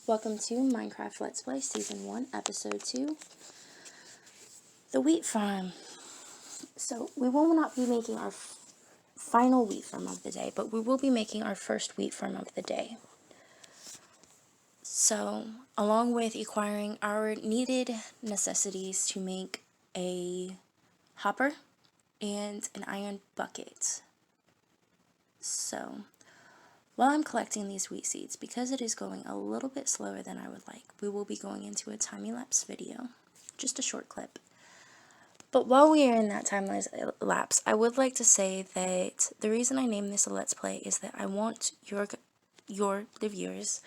Welcome to Minecraft Let's Play Season 1, Episode 2, The Wheat Farm. So, we will not be making our final wheat farm of the day, but we will be making our first wheat farm of the day. So, along with acquiring our needed necessities to make a hopper and an iron bucket. So, while I'm collecting these wheat seeds, because it is going a little bit slower than I would like, we will be going into a time-lapse video, just a short clip. But while we are in that time-lapse, I would like to say that the reason I named this a Let's Play is that I want the viewers,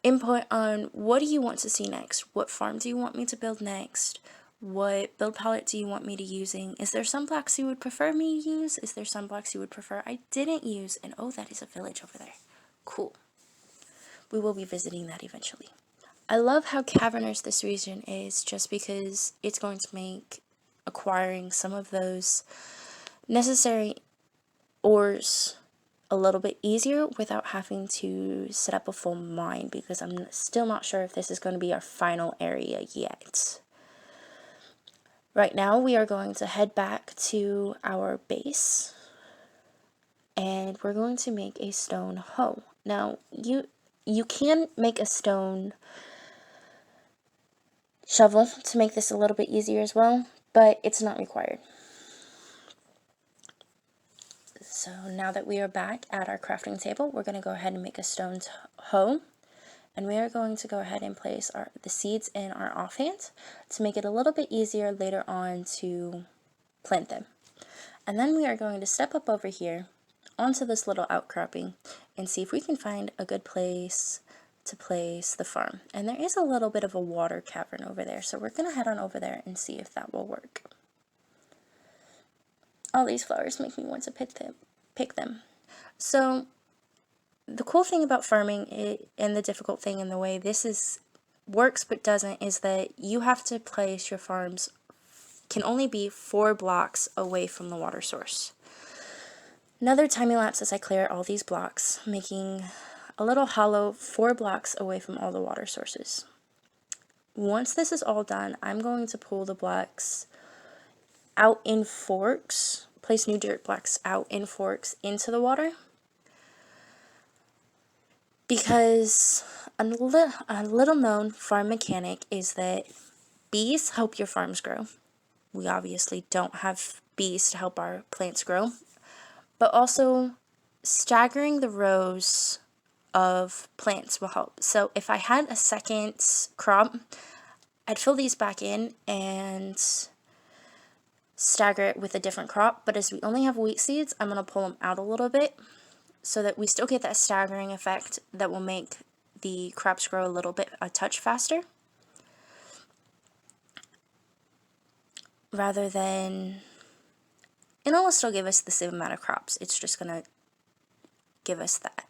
input on what do you want to see next? What farm do you want me to build next? What build palette do you want me to using? Is there some blocks you would prefer me to use? Is there some blocks you would prefer I didn't use? And oh, that is a village over there. Cool. We will be visiting that eventually. I love how cavernous this region is just because it's going to make acquiring some of those necessary ores a little bit easier without having to set up a full mine, because I'm still not sure if this is going to be our final area yet. Right now we are going to head back to our base and we're going to make a stone hoe. Now you can make a stone shovel to make this a little bit easier as well, but it's not required. So now that we are back at our crafting table, we're going to go ahead and make a stone hoe. And we are going to go ahead and place the seeds in our offhand to make it a little bit easier later on to plant them. And then we are going to step up over here onto this little outcropping and see if we can find a good place to place the farm. And there is a little bit of a water cavern over there, so we're going to head on over there and see if that will work. All these flowers make me want to pick them. So the cool thing about farming and the difficult thing in the way this works but doesn't is that you have to place your farms can only be 4 blocks away from the water source. Another time lapse as I clear all these blocks, making a little hollow 4 blocks away from all the water sources. Once this is all done, I'm going to pull the blocks out in forks, place new dirt blocks out in forks into the water. Because a little known farm mechanic is that bees help your farms grow. We obviously don't have bees to help our plants grow, but also staggering the rows of plants will help. So if I had a second crop, I'd fill these back in and stagger it with a different crop, but as we only have wheat seeds, I'm going to pull them out a little bit so that we still get that staggering effect that will make the crops grow a touch faster, rather than, and it will still give us the same amount of crops. It's just going to give us that.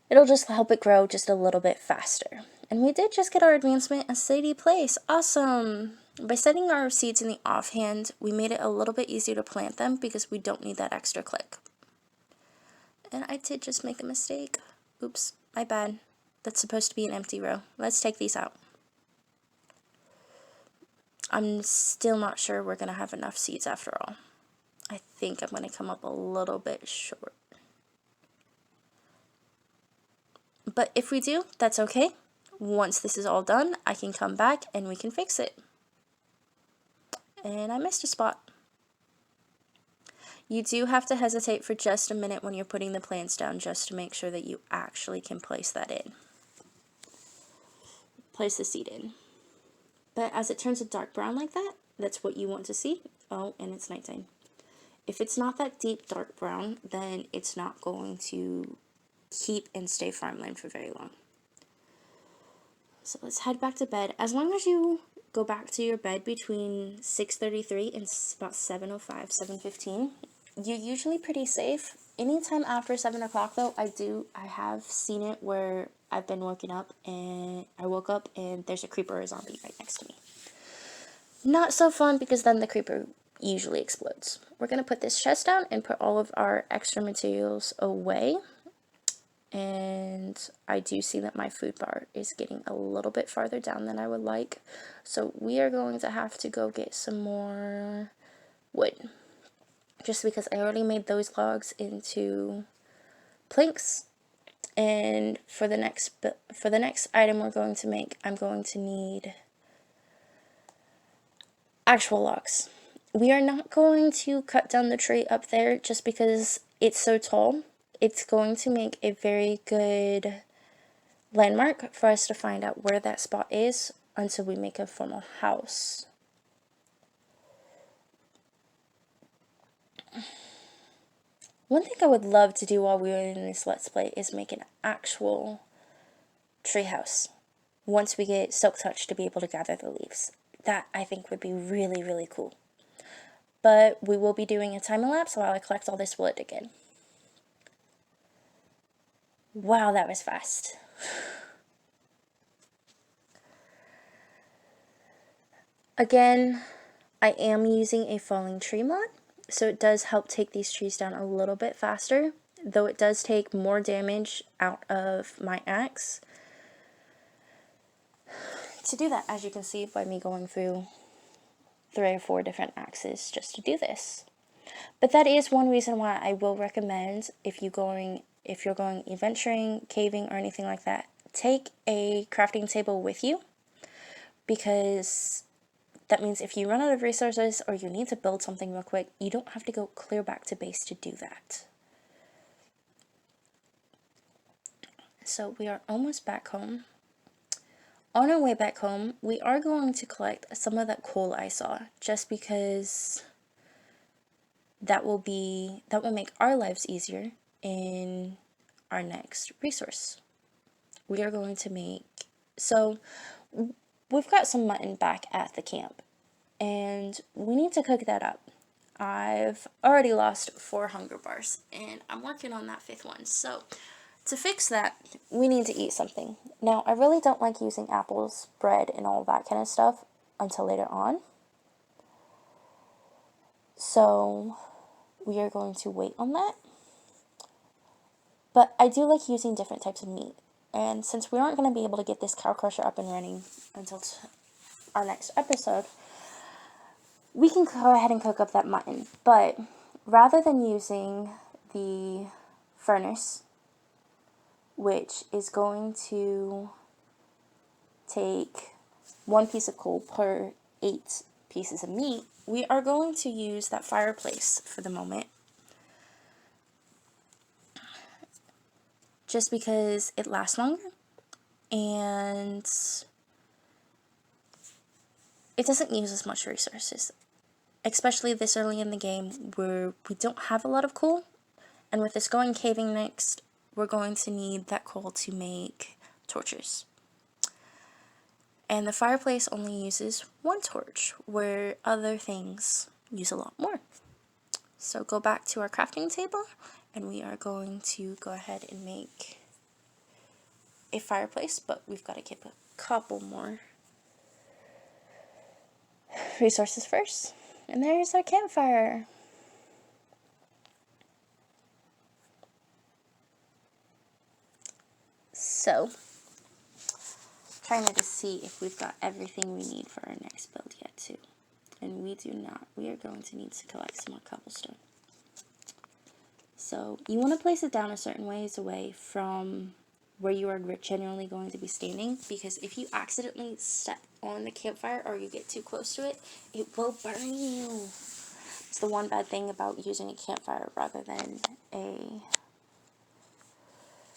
It'll just help it grow just a little bit faster. And we did just get our advancement, a city place. Awesome! By setting our seeds in the offhand, we made it a little bit easier to plant them because we don't need that extra click. And I did just make a mistake. Oops, my bad. That's supposed to be an empty row. Let's take these out. I'm still not sure we're going to have enough seeds after all. I think I'm going to come up a little bit short. But if we do, that's okay. Once this is all done, I can come back and we can fix it. And I missed a spot. You do have to hesitate for just a minute when you're putting the plants down just to make sure that you actually can place that in. Place the seed in. But as it turns a dark brown like that, that's what you want to see. Oh, and it's nighttime. If it's not that deep dark brown, then it's not going to keep and stay farmland for very long. So let's head back to bed. As long as you go back to your bed between 6:33 and about 7:05, 7:15, you're usually pretty safe. Anytime after 7 o'clock though, I have seen it where I've been woken up and I woke up and there's a creeper or a zombie right next to me. Not so fun because then the creeper usually explodes. We're going to put this chest down and put all of our extra materials away. and I do see that my food bar is getting a little bit farther down than I would like. So we are going to have to go get some more wood, just because I already made those logs into planks. And for the next item we're going to make, I'm going to need actual logs. We are not going to cut down the tree up there just because it's so tall. It's going to make a very good landmark for us to find out where that spot is until we make a formal house. One thing I would love to do while we were in this Let's Play is make an actual treehouse once we get Silk Touch to be able to gather the leaves. That, I think, would be really, really cool. But we will be doing a time-lapse while I collect all this wood again. Wow, that was fast. Again, I am using a falling tree mod, so it does help take these trees down a little bit faster, though it does take more damage out of my axe to do that, as you can see by me going through 3 or 4 different axes just to do this. But that is one reason why I will recommend, if you're going adventuring, caving, or anything like that, take a crafting table with you, because that means if you run out of resources or you need to build something real quick, you don't have to go clear back to base to do that. So we are almost back home. On our way back home, we are going to collect some of that coal I saw, just because that will make our lives easier in our next resource. We are going to make, so we've got some mutton back at the camp, and we need to cook that up. I've already lost 4 hunger bars, and I'm working on that 5th one, so to fix that, we need to eat something. Now, I really don't like using apples, bread, and all that kind of stuff until later on. So we are going to wait on that. But I do like using different types of meat. And since we aren't going to be able to get this cow crusher up and running until our next episode, we can go ahead and cook up that mutton. But rather than using the furnace, which is going to take 1 piece of coal per 8 pieces of meat, we are going to use that fireplace for the moment, just because it lasts longer and it doesn't use as much resources, especially this early in the game where we don't have a lot of coal. And with us going caving next, we're going to need that coal to make torches. And the fireplace only uses 1 torch, where other things use a lot more. So go back to our crafting table, and we are going to go ahead and make a fireplace, but we've got to keep a couple more resources first. And there's our campfire. So, trying to see if we've got everything we need for our next build yet too. And we do not. We are going to need to collect some more cobblestone. So, you want to place it down a certain ways away from where you are generally going to be standing, because if you accidentally step on the campfire or you get too close to it, it will burn you. It's the one bad thing about using a campfire rather than a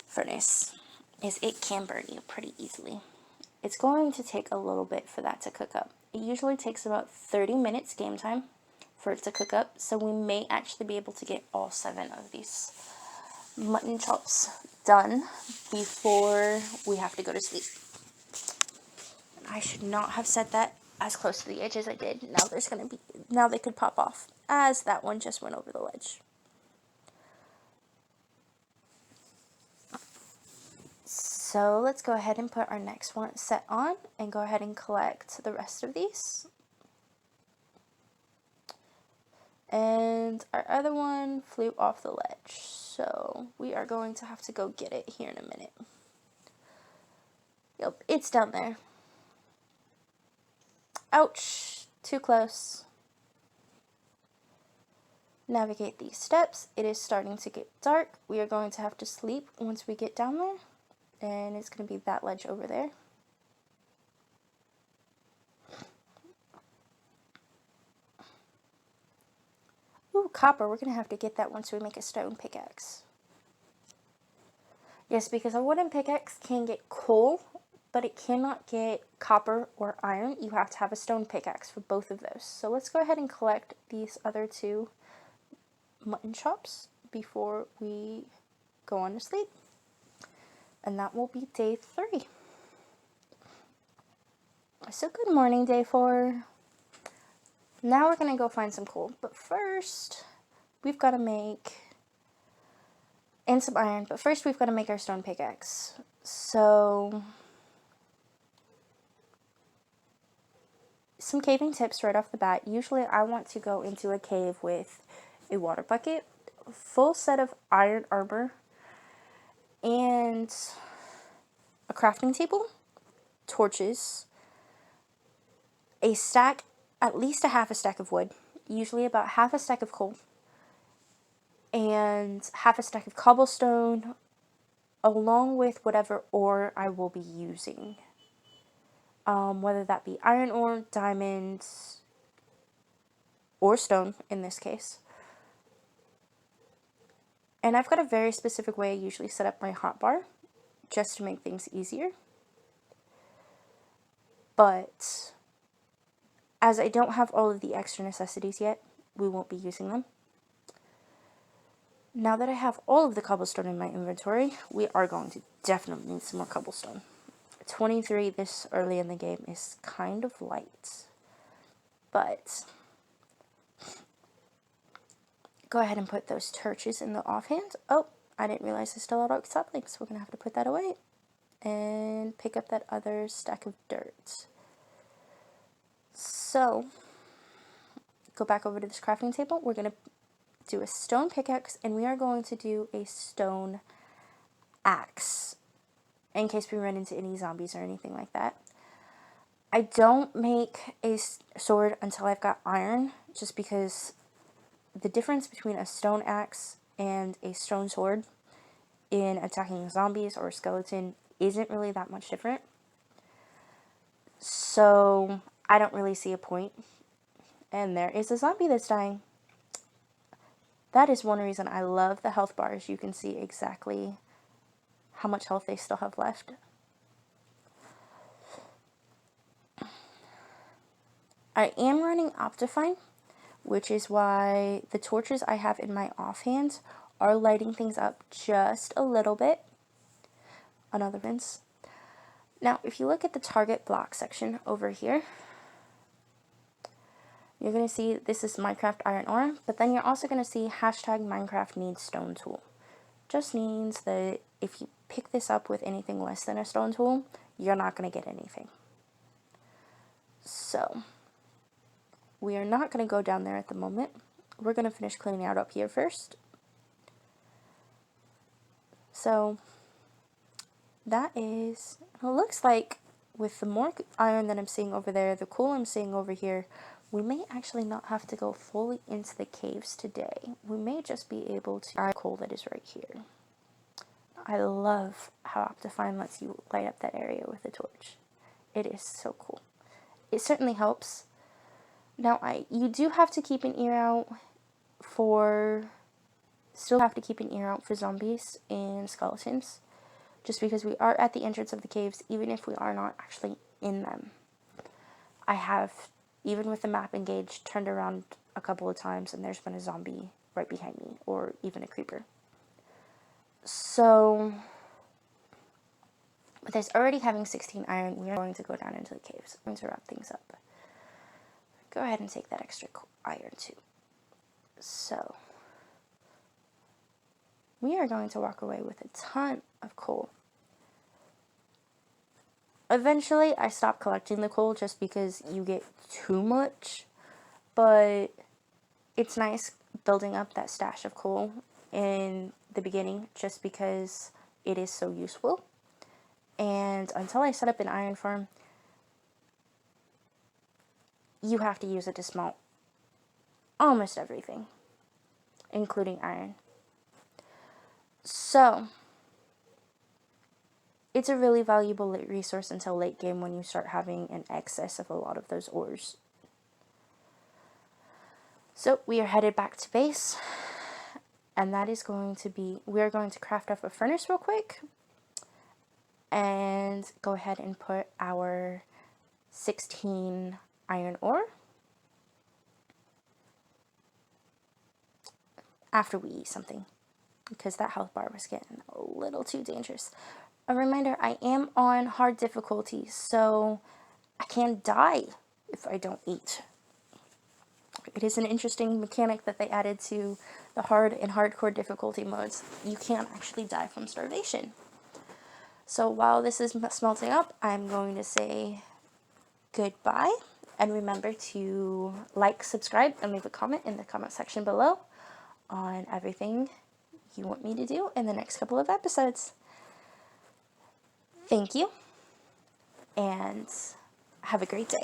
furnace, is it can burn you pretty easily. It's going to take a little bit for that to cook up. It usually takes about 30 minutes game time for it to cook up, so we may actually be able to get all 7 of these mutton chops done before we have to go to sleep. I should not have said that as close to the edge as I did. Now they could pop off, as that one just went over the ledge. So let's go ahead and put our next one set on and go ahead and collect the rest of these. And our other one flew off the ledge. So we are going to have to go get it here in a minute. Yep, it's down there. Ouch, too close. Navigate these steps. It is starting to get dark. We are going to have to sleep once we get down there. And it's going to be that ledge over there. Ooh, copper. We're going to have to get that once we make a stone pickaxe. Yes, because a wooden pickaxe can get coal, but it cannot get copper or iron. You have to have a stone pickaxe for both of those. So let's go ahead and collect these other two mutton chops before we go on to sleep. And that will be day 3. So good morning, day 4. Now we're going to go find some coal. But first, we've got to make... and some iron. But first, we've got to make our stone pickaxe. So... some caving tips right off the bat. Usually I want to go into a cave with a water bucket, a full set of iron armor, and a crafting table, torches, a stack, at least a half a stack of wood, usually about half a stack of coal, and half a stack of cobblestone, along with whatever ore I will be using. Whether that be iron ore, diamonds, or stone in this case. And I've got a very specific way I usually set up my hotbar, just to make things easier. But as I don't have all of the extra necessities yet, we won't be using them. Now that I have all of the cobblestone in my inventory, we are going to definitely need some more cobblestone. 23 this early in the game is kind of light. But go ahead and put those torches in the offhand. Oh, I didn't realize I still had oak saplings. We're going to have to put that away. And pick up that other stack of dirt. So, go back over to this crafting table. We're going to do a stone pickaxe, and we are going to do a stone axe, in case we run into any zombies or anything like that. I don't make a sword until I've got iron, just because the difference between a stone axe and a stone sword in attacking zombies or a skeleton isn't really that much different. So I don't really see a point. And there is a zombie that's dying. That is one reason I love the health bars. You can see exactly how much health they still have left. I am running Optifine, which is why the torches I have in my offhand are lighting things up just a little bit. Another rinse. Now, if you look at the target block section over here, you're going to see this is Minecraft iron ore, but then you're also going to see hashtag Minecraft needs stone tool. Just means that if you pick this up with anything less than a stone tool, you're not going to get anything. So, we are not going to go down there at the moment. We're going to finish cleaning out up here first. So, that is, it looks like with the more iron that I'm seeing over there, the coal I'm seeing over here, we may actually not have to go fully into the caves today. We may just be able to find coal that is right here. I love how Optifine lets you light up that area with a torch. It is so cool. It certainly helps. Now, you do have to keep an ear out for zombies and skeletons. Just because we are at the entrance of the caves, even if we are not actually in them. I have, even with the map engaged, turned around a couple of times and there's been a zombie right behind me, or even a creeper. So, with us already having 16 iron, we are going to go down into the caves. I'm going to wrap things up. Go ahead and take that extra iron too. So, we are going to walk away with a ton of coal. Eventually, I stopped collecting the coal just because you get too much, but it's nice building up that stash of coal and the beginning just because it is so useful. And until I set up an iron farm, you have to use it to smelt almost everything, including iron. So it's a really valuable resource until late game when you start having an excess of a lot of those ores. So we are headed back to base, and that is going to be, we are going to craft up a furnace real quick and go ahead and put our 16 iron ore after we eat something, because that health bar was getting a little too dangerous. A reminder, I am on hard difficulty, so I can die if I don't eat. It is an interesting mechanic that they added to the hard and hardcore difficulty modes. You can't actually die from starvation. So while this is smelting up, I'm going to say goodbye. And remember to like, subscribe, and leave a comment in the comment section below on everything you want me to do in the next couple of episodes. Thank you, and have a great day.